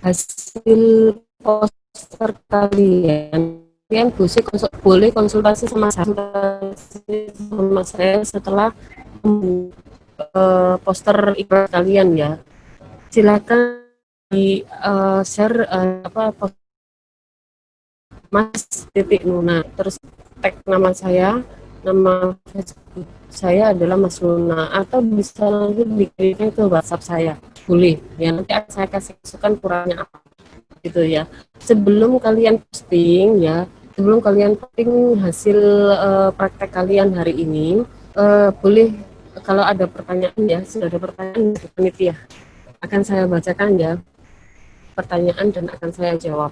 Hasil poster kalian boleh konsultasi sama saya setelah poster iklan kalian ya. Silakan di share Mas titik Luna, terus tag nama saya, nama Facebook saya adalah Mas Luna, atau bisa langsung dikirimkan ke WhatsApp saya, boleh ya, nanti akan saya kasih masukan kurangnya apa gitu ya. Sebelum kalian posting ya, sebelum kalian posting hasil praktek kalian hari ini, boleh kalau ada pertanyaan ya, sudah ada pertanyaan dari panitia, akan saya bacakan ya pertanyaan dan akan saya jawab.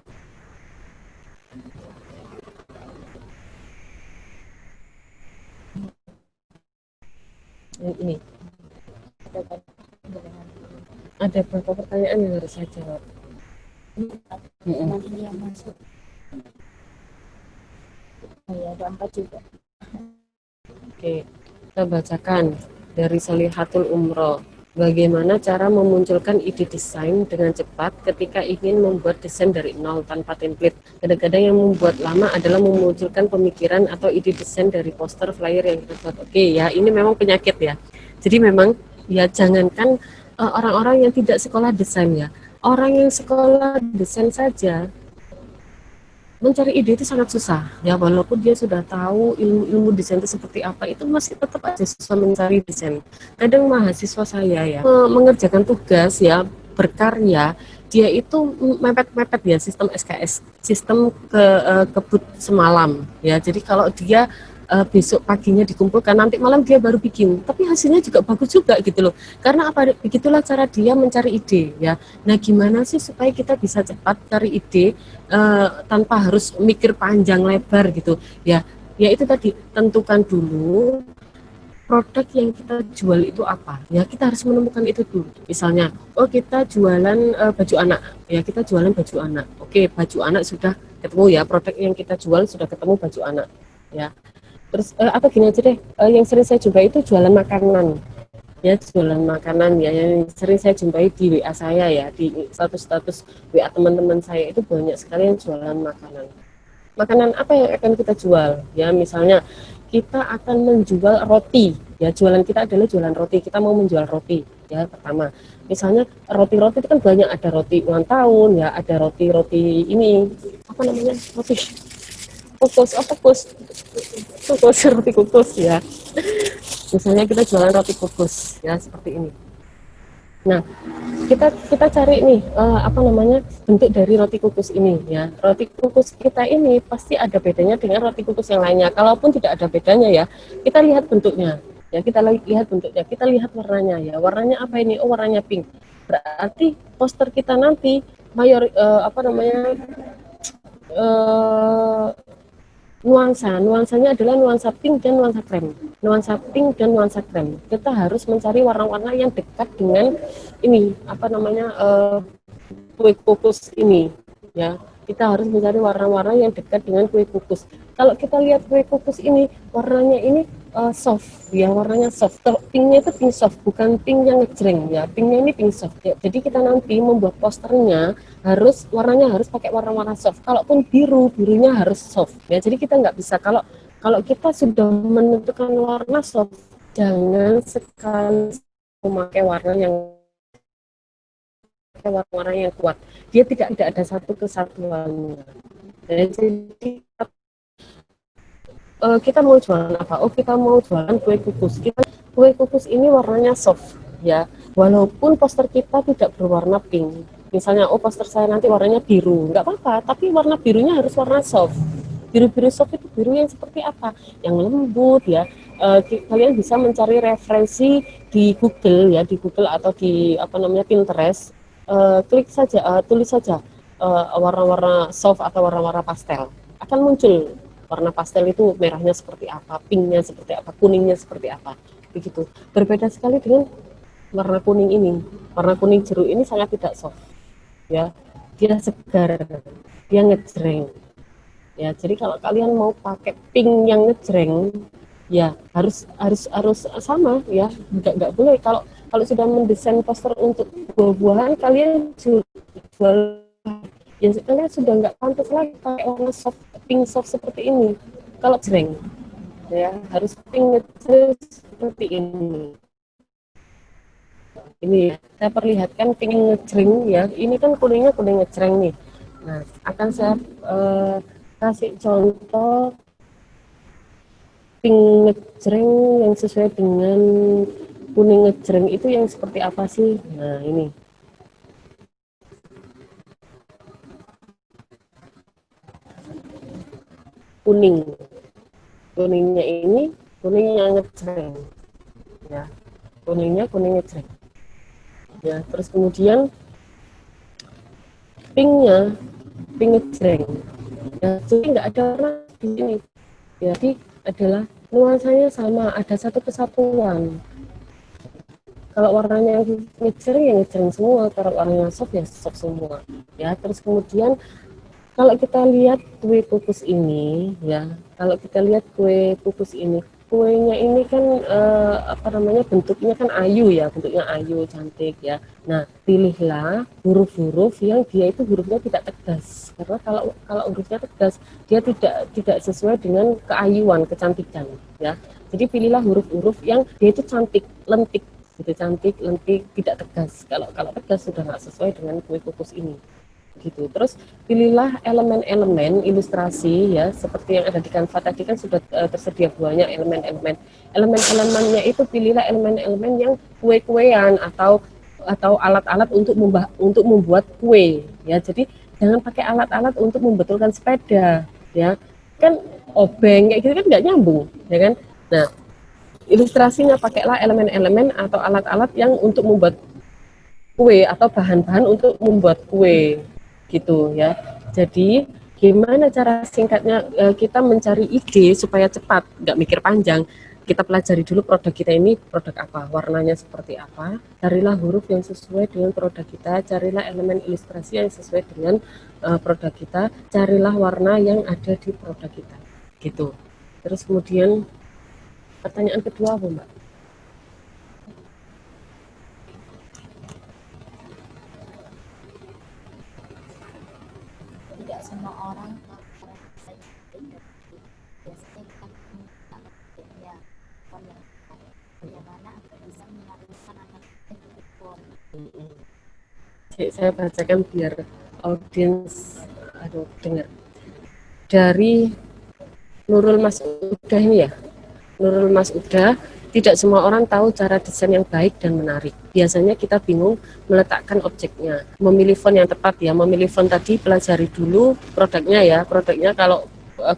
Ini ada beberapa pertanyaan yang harus saya jawab. yang masuk. Ya, ada 4 juga. Oke, kita bacakan dari Salihatul Umroh. Bagaimana cara memunculkan ide desain dengan cepat ketika ingin membuat desain dari nol tanpa template? Kadang-kadang yang membuat lama adalah memunculkan pemikiran atau ide desain dari poster flyer yang kita buat. Oke ya, ini memang penyakit ya. Jadi memang ya jangankan orang-orang yang tidak sekolah desain ya, orang yang sekolah desain saja mencari ide itu sangat susah ya, walaupun dia sudah tahu ilmu desain itu seperti apa, itu masih tetap aja susah mencari desain. Kadang mahasiswa saya ya mengerjakan tugas ya, berkarya, dia itu mepet-mepet ya sistem SKS, sistem kebut semalam ya. Jadi kalau dia besok paginya dikumpulkan, nanti malam dia baru bikin, tapi hasilnya juga bagus juga gitu loh, karena apa, begitulah cara dia mencari ide ya. Nah gimana sih supaya kita bisa cepat cari ide tanpa harus mikir panjang lebar gitu ya. Ya itu tadi, tentukan dulu produk yang kita jual itu apa ya, kita harus menemukan itu dulu. Misalnya oh kita jualan baju anak ya, kita jualan baju anak, oke baju anak sudah ketemu ya, produk yang kita jual sudah ketemu baju anak ya. Terus atau gini aja deh, yang sering saya jumpai itu jualan makanan ya, jualan makanan ya, yang sering saya jumpai di WA saya ya, di status-status WA teman-teman saya itu banyak sekali yang jualan makanan. Makanan apa yang akan kita jual ya, misalnya kita akan menjual roti ya, jualan kita adalah jualan roti, kita mau menjual roti ya. Pertama misalnya roti-roti itu kan banyak, ada roti ulang tahun ya, ada roti-roti ini apa namanya, roti kukus, kukus roti kukus ya, misalnya kita jualan roti kukus ya seperti ini. Nah kita cari nih apa namanya, bentuk dari roti kukus ini ya. Roti kukus kita ini pasti ada bedanya dengan roti kukus yang lainnya. Kalaupun tidak ada bedanya ya, kita lihat bentuknya ya, kita lihat bentuknya, kita lihat warnanya ya. Warnanya apa ini? Oh warnanya pink. Berarti poster kita nanti apa namanya, nuansanya adalah nuansa pink dan nuansa krem. Nuansa pink dan nuansa krem. Kita harus mencari warna-warna yang dekat dengan ini, apa namanya, kue kukus ini, ya. Kita harus mencari warna-warna yang dekat dengan kue kukus. Kalau kita lihat kue kukus ini, warnanya ini soft, ya, warnanya soft. Kalau pinknya itu pink soft, bukan pink yang ngejreng, ya. Pinknya ini pink soft, ya. Jadi kita nanti membuat posternya harus warnanya harus pakai warna-warna soft. Kalaupun biru, birunya harus soft, ya. Jadi kita nggak bisa kalau kalau kita sudah menentukan warna soft, jangan sekali memakai warna yang warna-warna yang kuat. Dia tidak ada satu kesatuannya. Jadi kita mau jualan apa? Oh, kita mau jualan kue kukus. Kue kukus ini warnanya soft, ya. Walaupun poster kita tidak berwarna pink. Misalnya, oh, poster saya nanti warnanya biru, nggak apa-apa. Tapi warna birunya harus warna soft. Biru-biru soft itu biru yang seperti apa? Yang lembut, ya. Kalian bisa mencari referensi di Google, ya, di Google atau di apa namanya Pinterest. Klik saja, tulis saja warna-warna soft atau warna-warna pastel. Akan muncul warna pastel itu merahnya seperti apa, pinknya seperti apa, kuningnya seperti apa, begitu. Berbeda sekali dengan warna kuning ini. Warna kuning jeruk ini sangat tidak soft, ya. Dia segar, dia ngejreng, ya. Jadi kalau kalian mau pakai pink yang ngejreng, ya harus sama, ya. Nggak boleh kalau kalau sudah mendesain poster untuk buah-buahan, kalian jual, ya kalian sudah nggak pantas lagi pakai warna soft, pink soft seperti ini. Kalau jreng, ya harus pink ngejreng seperti ini. Ini ya, saya perlihatkan pink ngejreng, ya. Ini kan kuningnya kuning ngejreng nih. Nah, akan saya kasih contoh pink ngejreng yang sesuai dengan kuning ngejreng itu yang seperti apa sih? Nah, ini. Kuningnya ini kuning yang ngejreng, ya. Kuningnya kuning ngejreng, ya. Terus kemudian pinknya pink ngejreng, ya. Jadi nggak ada warna di sini, jadi adalah nuansanya sama, ada satu kesatuan. Kalau warnanya ngejreng ya ngejreng semua, kalau warnanya soft ya soft semua, ya. Terus kemudian kalau kita lihat kue kukus ini, ya, kalau kita lihat kue kukus ini, kuenya ini kan apa namanya, bentuknya kan ayu, ya, bentuknya ayu, cantik, ya. Nah, pilihlah huruf-huruf yang dia itu hurufnya tidak tegas, karena kalau kalau hurufnya tegas, dia tidak sesuai dengan keayuan, kecantikan, ya. Jadi pilihlah huruf-huruf yang dia itu cantik, lentik, gitu, cantik, lentik, tidak tegas. Kalau kalau tegas sudah nggak sesuai dengan kue kukus ini, gitu. Terus pilihlah elemen-elemen ilustrasi, ya, seperti yang ada di Canva tadi kan sudah tersedia banyak elemen-elemennya. Itu pilihlah elemen-elemen yang kue-kuean atau alat-alat untuk membuat kue, ya. Jadi jangan pakai alat-alat untuk membetulkan sepeda, ya, kan obeng kayak gitu kan nggak nyambung, ya kan. Nah, ilustrasinya pakailah elemen-elemen atau alat-alat yang untuk membuat kue atau bahan-bahan untuk membuat kue, gitu, ya. Jadi gimana cara singkatnya kita mencari ide supaya cepat, nggak mikir panjang. Kita pelajari dulu produk kita ini produk apa, warnanya seperti apa, carilah huruf yang sesuai dengan produk kita, carilah elemen ilustrasi yang sesuai dengan produk kita, carilah warna yang ada di produk kita, gitu. Terus kemudian pertanyaan kedua apa, Mbak? Tidak semua orang biasanya kita minta ya bagaimana agar bisa mengalihkan anak Saya bacakan biar audiens dengar. Dari Nurul Mas Uda ini, ya. Nurul Mas Uda, tidak semua orang tahu cara desain yang baik dan menarik. Biasanya kita bingung meletakkan objeknya, memilih font yang tepat, ya. Memilih font tadi pelajari dulu produknya, ya. Produknya kalau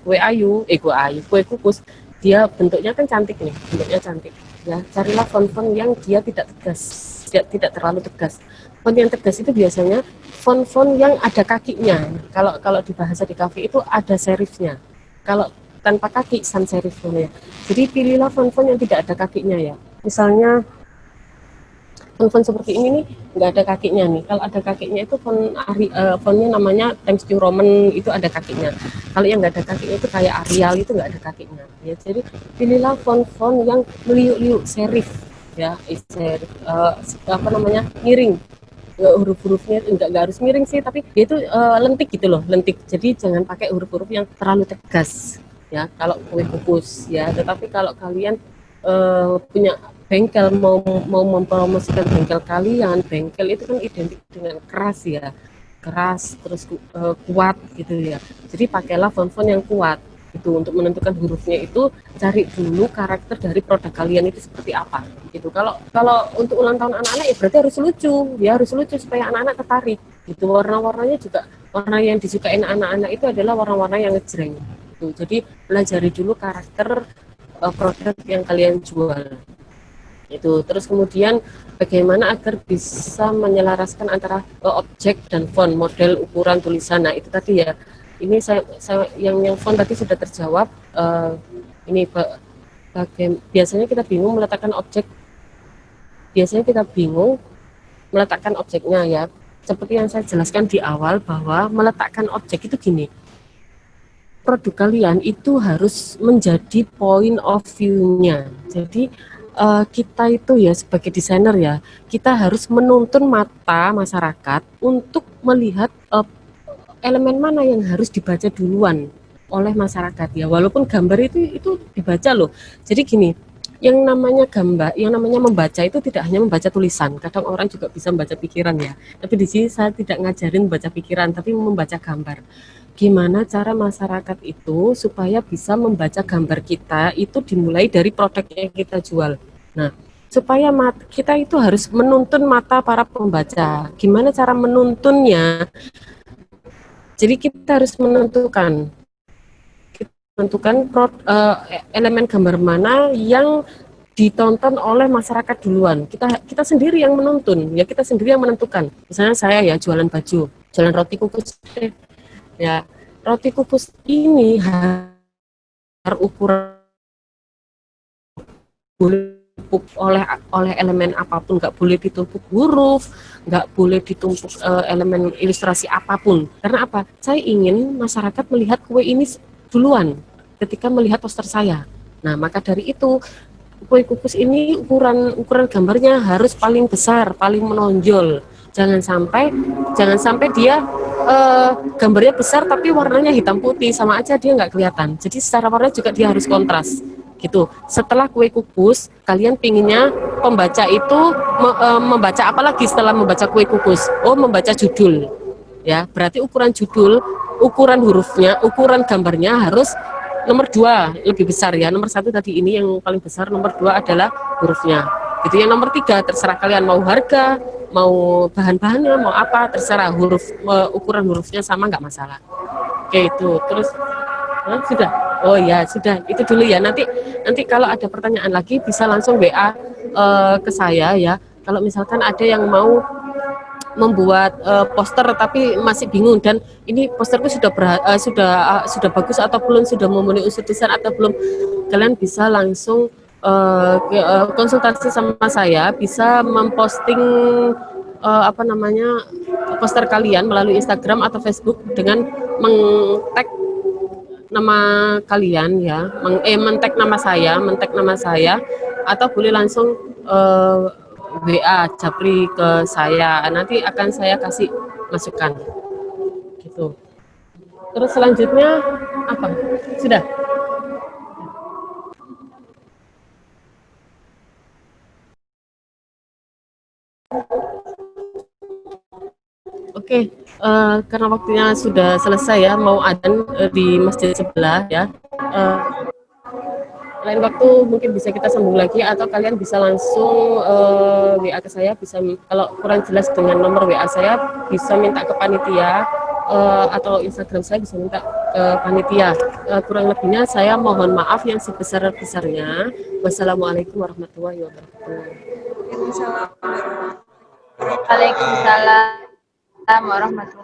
kue kukus, dia bentuknya kan cantik nih, bentuknya cantik, ya. Carilah font-font yang dia tidak tegas, tidak terlalu tegas. Font yang tegas itu biasanya font-font yang ada kakinya. Kalau kalau di bahasa di kafe itu ada serifnya. Kalau tanpa kaki sans serif namanya. Jadi pilihlah font-font yang tidak ada kakinya ya. Misalnya font seperti ini nih nggak ada kakinya nih. Kalau ada kakinya itu fontnya namanya Times New Roman, itu ada kakinya. Kalau yang nggak ada kakinya itu kayak Arial, itu nggak ada kakinya. Ya, jadi pilihlah font-font yang meliuk-liuk serif ya, serif apa namanya, miring. Huruf-hurufnya nggak harus miring sih, tapi dia itu lentik gitu loh, lentik. Jadi jangan pakai huruf-huruf yang terlalu tegas ya kalau kue kukus ya. Tetapi kalau kalian punya bengkel, mau mempromosikan bengkel kalian, bengkel itu kan identik dengan keras ya, keras terus kuat gitu ya. Jadi pakailah font-font yang kuat itu. Untuk menentukan hurufnya itu cari dulu karakter dari produk kalian itu seperti apa gitu. Kalau kalau untuk ulang tahun anak-anak ya berarti harus lucu ya, harus lucu supaya anak-anak tertarik gitu. Warna-warnanya juga, warna yang disukain anak-anak itu adalah warna-warna yang ngejreng gitu. Jadi pelajari dulu karakter produk yang kalian jual itu. Terus kemudian bagaimana agar bisa menyelaraskan antara objek dan font, model, ukuran, tulisan. Nah itu tadi ya, ini saya yang font tadi sudah terjawab. Ini biasanya kita bingung meletakkan objek, objeknya ya. Seperti yang saya jelaskan di awal bahwa meletakkan objek itu gini, produk kalian itu harus menjadi point of view-nya. Jadi kita itu ya sebagai desainer ya, kita harus menuntun mata masyarakat untuk melihat elemen mana yang harus dibaca duluan oleh masyarakat ya. Walaupun gambar itu dibaca loh. Jadi gini, yang namanya gambar, yang namanya membaca itu tidak hanya membaca tulisan. Kadang orang juga bisa membaca pikiran ya. Tapi di sini saya tidak ngajarin membaca pikiran, tapi membaca gambar. Gimana cara masyarakat itu supaya bisa membaca gambar kita itu dimulai dari produk yang kita jual. Nah, supaya kita itu harus menuntun mata para pembaca. Gimana cara menuntunnya? Jadi kita harus menentukan elemen gambar mana yang ditonton oleh masyarakat duluan. Kita sendiri yang menuntun, ya kita sendiri yang menentukan. Misalnya saya ya jualan baju, jualan roti kukus, ya roti kukus ini harus ukuran boleh oleh elemen apapun, nggak boleh ditumpuk huruf, nggak boleh ditumpuk elemen ilustrasi apapun. Karena apa? Saya ingin masyarakat melihat kue ini duluan ketika melihat poster saya. Nah, maka dari itu kue kukus ini ukuran gambarnya harus paling besar, paling menonjol. Jangan sampai dia gambarnya besar tapi warnanya hitam putih, sama aja dia nggak kelihatan. Jadi secara warna juga dia harus kontras gitu. Setelah kue kukus, kalian pinginnya pembaca itu membaca apa lagi setelah membaca kue kukus? Oh, membaca judul. Ya, berarti ukuran judul, ukuran hurufnya, ukuran gambarnya harus nomor 2 lebih besar ya. Nomor 1 tadi ini yang paling besar, nomor 2 adalah hurufnya. Gitu. Yang nomor 3 terserah kalian mau harga, mau bahan-bahannya, mau apa, terserah. Ukuran hurufnya sama nggak masalah. Oke, itu. Terus sudah. Oh ya, sudah. Itu dulu ya. Nanti kalau ada pertanyaan lagi bisa langsung WA ke saya ya. Kalau misalkan ada yang mau membuat poster tapi masih bingung, dan ini posterku sudah bagus atau belum, sudah memenuhi unsur desain atau belum, kalian bisa langsung konsultasi sama saya, bisa memposting poster kalian melalui Instagram atau Facebook dengan meng-tag nama kalian ya, men-tag nama saya, atau boleh langsung WA Japri ke saya, nanti akan saya kasih masukan gitu. Terus selanjutnya apa? Sudah? Oke, karena waktunya sudah selesai ya, mau adzan di masjid sebelah ya. Lain waktu mungkin bisa kita sambung lagi, atau kalian bisa langsung WA ke saya. Bisa, kalau kurang jelas dengan nomor WA saya bisa minta ke panitia, atau Instagram saya bisa minta ke panitia. Kurang lebihnya saya mohon maaf yang sebesar-besarnya. Wassalamualaikum warahmatullahi wabarakatuh. Waalaikumsalam warahmatullahi wabarakatuh.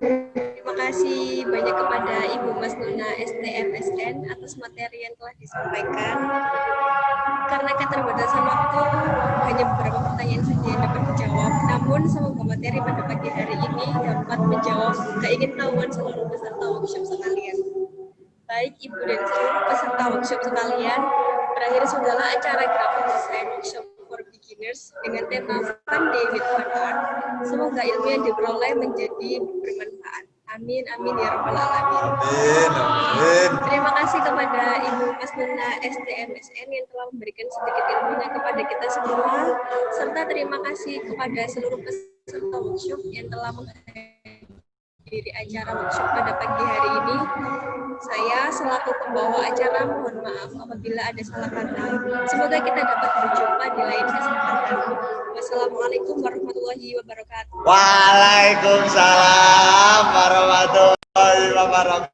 Terima kasih. kasih banyak kepada Ibu Mas Nuna STMSN atas materi yang telah disampaikan. Karena keterbatasan waktu, hanya beberapa pertanyaan saja yang dapat dijawab. Namun semoga materi pada pagi hari ini dapat menjawab keingintahuan seluruh peserta workshop sekalian. Baik Ibu dan seluruh peserta workshop sekalian, berakhir sudahlah acara graphic design workshop for beginners dengan tema Fun Day with Fun Art. Semoga ilmu yang diperoleh menjadi bermanfaat. Amin, amin ya rabbal alamin. Amin. Terima kasih kepada Ibu Mas Nuna STMSN yang telah memberikan sedikit ilmunya kepada kita semua, serta terima kasih kepada seluruh peserta workshop yang telah menghadiri acara workshop pada pagi hari ini. Saya selaku pembawa acara mohon maaf apabila ada salah kata. Semoga kita dapat berjumpa di lain kesempatan. Wassalamualaikum warahmatullahi wabarakatuh. Waalaikumsalam warahmatullahi wabarakatuh.